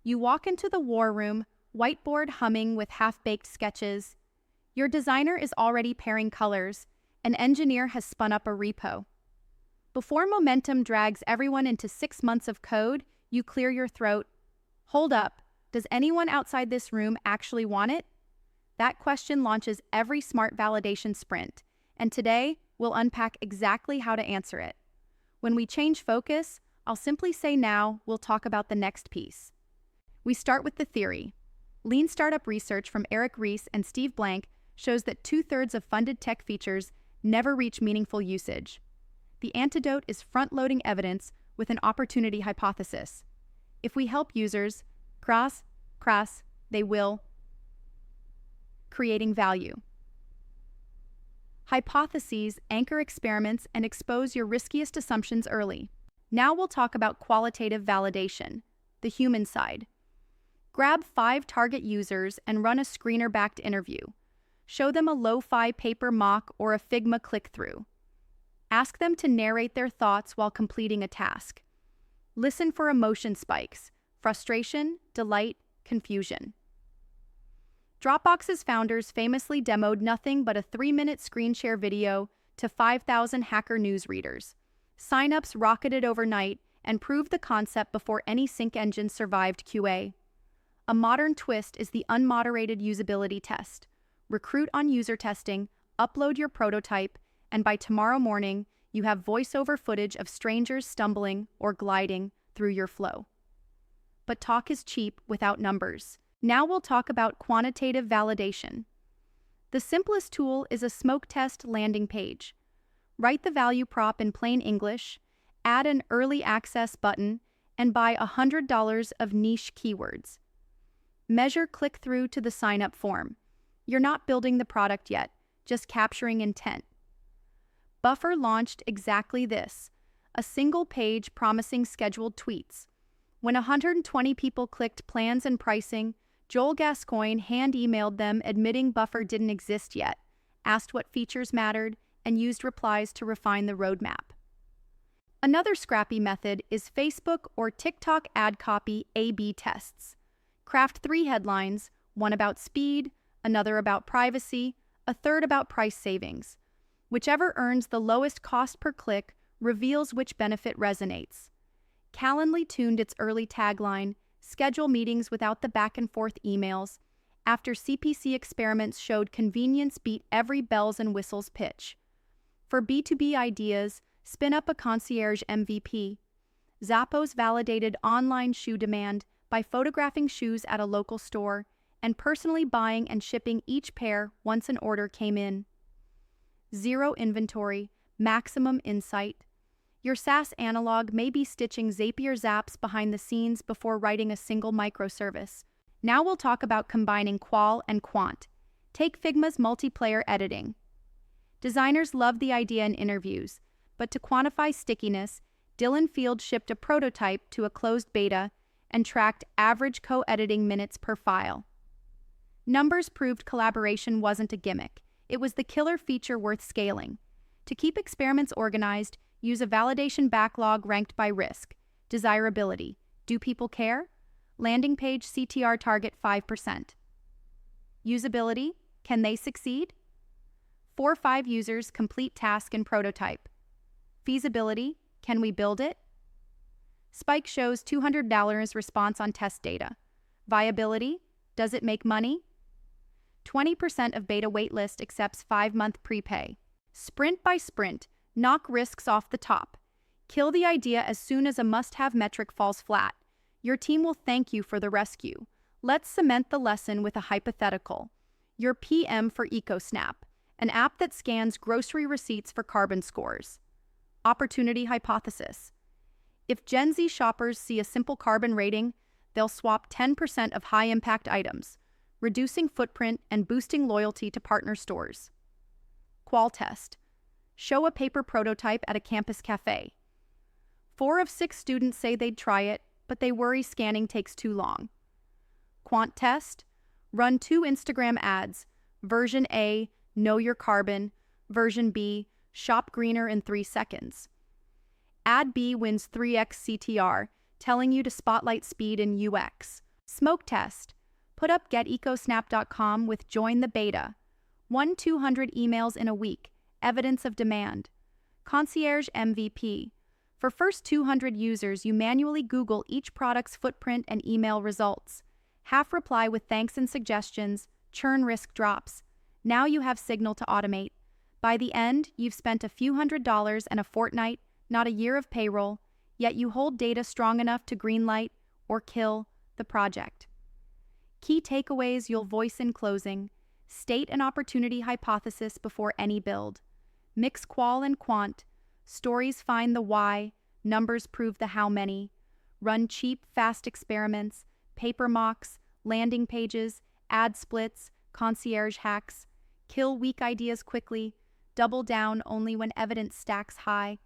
You walk into the war room, whiteboard humming with half-baked sketches. Your designer is already pairing colors. An engineer has spun up a repo. Before momentum drags everyone into 6 months of code, you clear your throat. Hold up, does anyone outside this room actually want it? That question launches every smart validation sprint, and today we'll unpack exactly how to answer it. When we change focus, I'll simply say now we'll talk about the next piece. We start with the theory. Lean startup research from Eric Ries and Steve Blank shows that 2/3 of funded tech features never reach meaningful usage. The antidote is front-loading evidence with an opportunity hypothesis. If we help users, they will, creating value. Hypotheses anchor experiments and expose your riskiest assumptions early. Now we'll talk about qualitative validation, the human side. Grab 5 target users and run a screener-backed interview. Show them a lo-fi paper mock or a Figma click-through. Ask them to narrate their thoughts while completing a task. Listen for emotion spikes: frustration, delight, confusion. Dropbox's founders famously demoed nothing but a 3-minute screen share video to 5,000 Hacker News readers. Signups rocketed overnight and proved the concept before any sync engine survived QA. A modern twist is the unmoderated usability test. Recruit on user testing, upload your prototype, and by tomorrow morning, you have voiceover footage of strangers stumbling or gliding through your flow. But talk is cheap without numbers. Now we'll talk about quantitative validation. The simplest tool is a smoke test landing page. Write the value prop in plain English, add an early access button, and buy $100 of niche keywords. Measure click-through to the sign-up form. You're not building the product yet, just capturing intent. Buffer launched exactly this, a single page promising scheduled tweets. When 120 people clicked plans and pricing, Joel Gascoigne hand-emailed them admitting Buffer didn't exist yet, asked what features mattered, and used replies to refine the roadmap. Another scrappy method is Facebook or TikTok ad copy A/B tests. Craft 3 headlines, one about speed, another about privacy, a third about price savings. Whichever earns the lowest cost per click reveals which benefit resonates. Calendly tuned its early tagline, schedule meetings without the back-and-forth emails, after CPC experiments showed convenience beat every bells and whistles pitch. For B2B ideas, spin up a concierge MVP. Zappos validated online shoe demand by photographing shoes at a local store and personally buying and shipping each pair once an order came in. Zero inventory, maximum insight. Your SaaS analog may be stitching Zapier zaps behind the scenes before writing a single microservice. Now we'll talk about combining qual and quant. Take Figma's multiplayer editing. Designers love the idea in interviews, but to quantify stickiness, Dylan Field shipped a prototype to a closed beta and tracked average co-editing minutes per file. Numbers proved collaboration wasn't a gimmick. It was the killer feature worth scaling. To keep experiments organized, use a validation backlog ranked by risk. Desirability. Do people care? Landing page CTR target 5%. Usability. Can they succeed? 4 or 5 users complete task and prototype. Feasibility. Can we build it? Spike shows $200 response on test data. Viability. Does it make money? 20% of beta waitlist accepts 5-month prepay. Sprint by sprint, knock risks off the top. Kill the idea as soon as a must-have metric falls flat. Your team will thank you for the rescue. Let's cement the lesson with a hypothetical. Your PM for EcoSnap, an app that scans grocery receipts for carbon scores. Opportunity hypothesis. If Gen Z shoppers see a simple carbon rating, they'll swap 10% of high-impact items, reducing footprint and boosting loyalty to partner stores. Qual test. Show a paper prototype at a campus cafe. 4 of 6 students say they'd try it, but they worry scanning takes too long. Quant test. Run 2 Instagram ads. Version A, know your carbon. Version B, shop greener in 3 seconds. Ad B wins 3x CTR, telling you to spotlight speed in UX. Smoke test. Put up getecosnap.com with join the beta. 1-200 emails in a week. Evidence of demand. Concierge MVP. For first 200 users, you manually Google each product's footprint and email results. Half reply with thanks and suggestions. Churn risk drops. Now you have signal to automate. By the end, you've spent a few $100s and a fortnight, not a year of payroll, yet you hold data strong enough to greenlight or kill the project. Key takeaways you'll voice in closing. State an opportunity hypothesis before any build. Mix qual and quant. Stories find the why, numbers prove the how many. Run cheap, fast experiments, paper mocks, landing pages, ad splits, concierge hacks. Kill weak ideas quickly. Double down only when evidence stacks high.